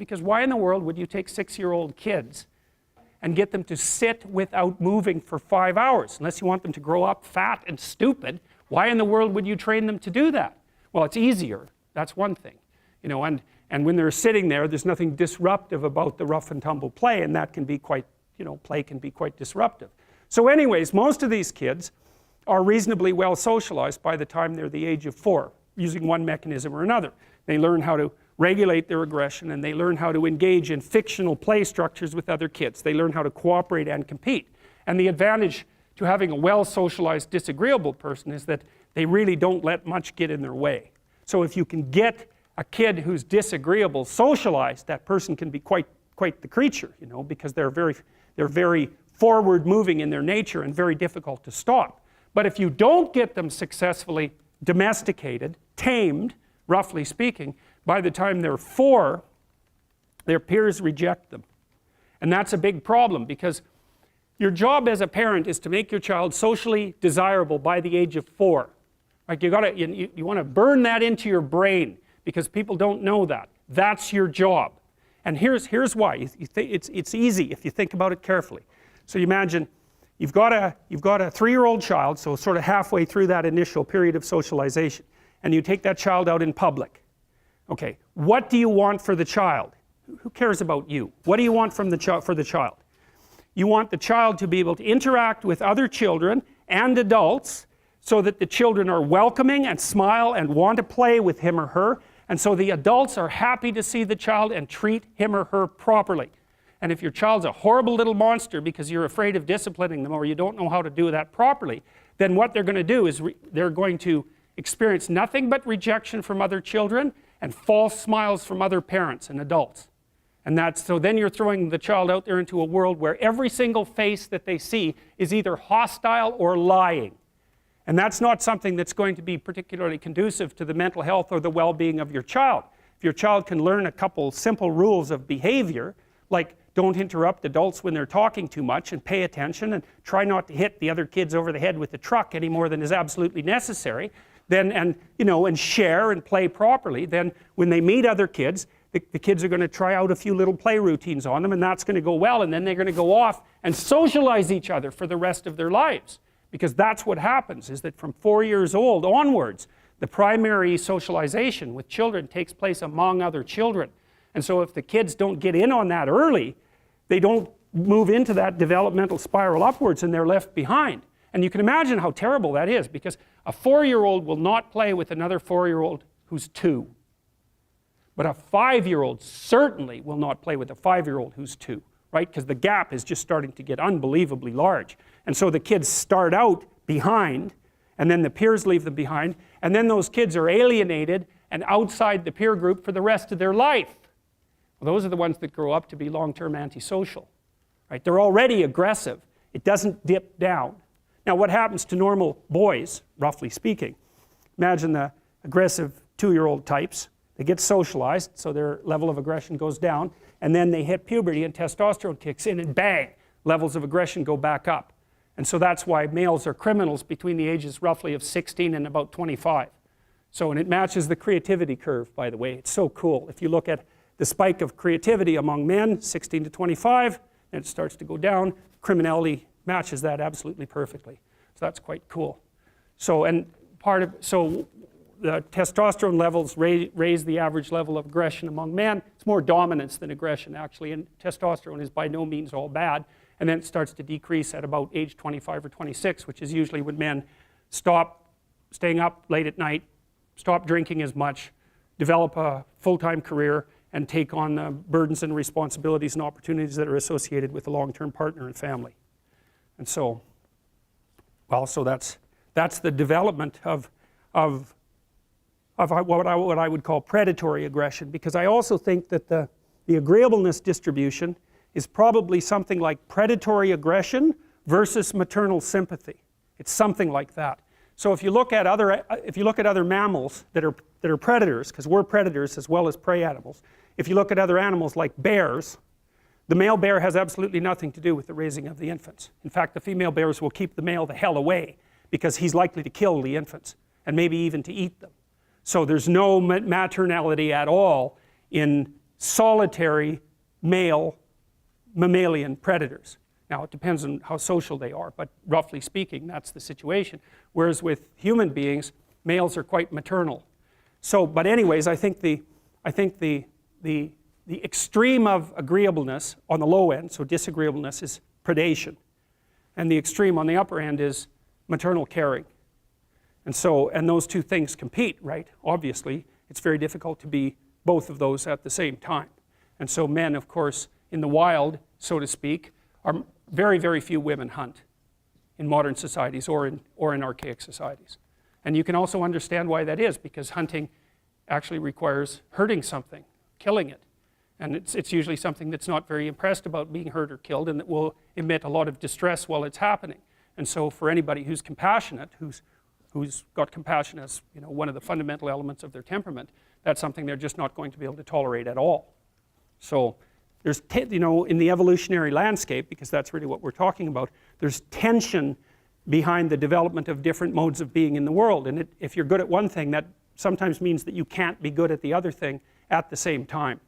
Because why in the world would you take 6-year-old kids and get them to sit without moving for 5 hours? Unless you want them to grow up fat and stupid, why in the world would you train them to do that? Well, it's easier. That's one thing. And when they're sitting there, there's nothing disruptive about the rough and tumble play, and that can be quite, play can be quite disruptive. So anyways, most of these kids are reasonably well socialized by the time they're the age of 4, using one mechanism or another. They learn how to regulate their aggression, and they learn how to engage in fictional play structures with other kids. They learn how to cooperate and compete. And the advantage to having a well-socialized disagreeable person is that they really don't let much get in their way. So if you can get a kid who's disagreeable socialized, that person can be quite the creature, because they're very forward-moving in their nature and very difficult to stop. But if you don't get them successfully domesticated, tamed, roughly speaking, by the time they're 4, their peers reject them. And that's a big problem, because your job as a parent is to make your child socially desirable by the age of 4. Like you want to burn that into your brain, because people don't know that. That's your job. And here's why. It's easy if you think about it carefully. So you imagine you've got a 3-year-old child, so sort of halfway through that initial period of socialization, and you take that child out in public. Okay, what do you want for the child? Who cares about you? What do you want for the child? You want the child to be able to interact with other children and adults so that the children are welcoming and smile and want to play with him or her, and so the adults are happy to see the child and treat him or her properly. And if your child's a horrible little monster because you're afraid of disciplining them or you don't know how to do that properly, then what they're going to do is they're going to experience nothing but rejection from other children and false smiles from other parents and adults. And so then you're throwing the child out there into a world where every single face that they see is either hostile or lying. And that's not something that's going to be particularly conducive to the mental health or the well-being of your child. If your child can learn a couple simple rules of behavior, like don't interrupt adults when they're talking too much, and pay attention, and try not to hit the other kids over the head with the truck any more than is absolutely necessary, and share and play properly, then when they meet other kids, the kids are going to try out a few little play routines on them, and that's going to go well, and then they're going to go off and socialize each other for the rest of their lives. Because that's what happens, is that from 4 years old onwards, the primary socialization with children takes place among other children. And so if the kids don't get in on that early, they don't move into that developmental spiral upwards, and they're left behind. And you can imagine how terrible that is, because a 4-year-old will not play with another 4-year-old who's 2. But a 5-year-old certainly will not play with a 5-year-old who's 2, right? Because the gap is just starting to get unbelievably large. And so the kids start out behind, and then the peers leave them behind, and then those kids are alienated and outside the peer group for the rest of their life. Well, those are the ones that grow up to be long-term antisocial, right? They're already aggressive. It doesn't dip down. Now, what happens to normal boys, roughly speaking? Imagine the aggressive 2-year-old types. They get socialized, so their level of aggression goes down, and then they hit puberty and testosterone kicks in, and bang, levels of aggression go back up. And so that's why males are criminals between the ages roughly of 16 and about 25. So, and it matches the creativity curve, by the way. It's so cool. If you look at the spike of creativity among men, 16 to 25, and it starts to go down, criminality matches that absolutely perfectly. So that's quite cool. So, and so the testosterone levels raise the average level of aggression among men. It's more dominance than aggression, actually, and testosterone is by no means all bad. And then it starts to decrease at about age 25 or 26, which is usually when men stop staying up late at night, stop drinking as much, develop a full-time career, and take on the burdens and responsibilities and opportunities that are associated with a long-term partner and family. And so, well, so that's the development of what I would call predatory aggression, because I also think that the agreeableness distribution is probably something like predatory aggression versus maternal sympathy. It's something like that. So if you look at other mammals that are predators, because we're predators as well as prey animals, if you look at other animals like bears, the male bear has absolutely nothing to do with the raising of the infants. In fact, the female bears will keep the male the hell away because he's likely to kill the infants and maybe even to eat them. So there's no maternality at all in solitary male mammalian predators. Now it depends on how social they are, but roughly speaking that's the situation. Whereas with human beings, males are quite maternal. So, but anyways, I think the extreme of agreeableness on the low end, so disagreeableness, is predation. And the extreme on the upper end is maternal caring. And so, and those two things compete, right? Obviously, it's very difficult to be both of those at the same time. And so men, of course, in the wild, so to speak, are very, very few women hunt in modern societies or in archaic societies. And you can also understand why that is, because hunting actually requires hurting something, killing it. And it's usually something that's not very impressed about being hurt or killed, and that will emit a lot of distress while it's happening. And so for anybody who's compassionate, who's got compassion as, you know, one of the fundamental elements of their temperament, that's something they're just not going to be able to tolerate at all. So there's, you know, in the evolutionary landscape, because that's really what we're talking about, there's tension behind the development of different modes of being in the world. And if you're good at one thing, that sometimes means that you can't be good at the other thing at the same time.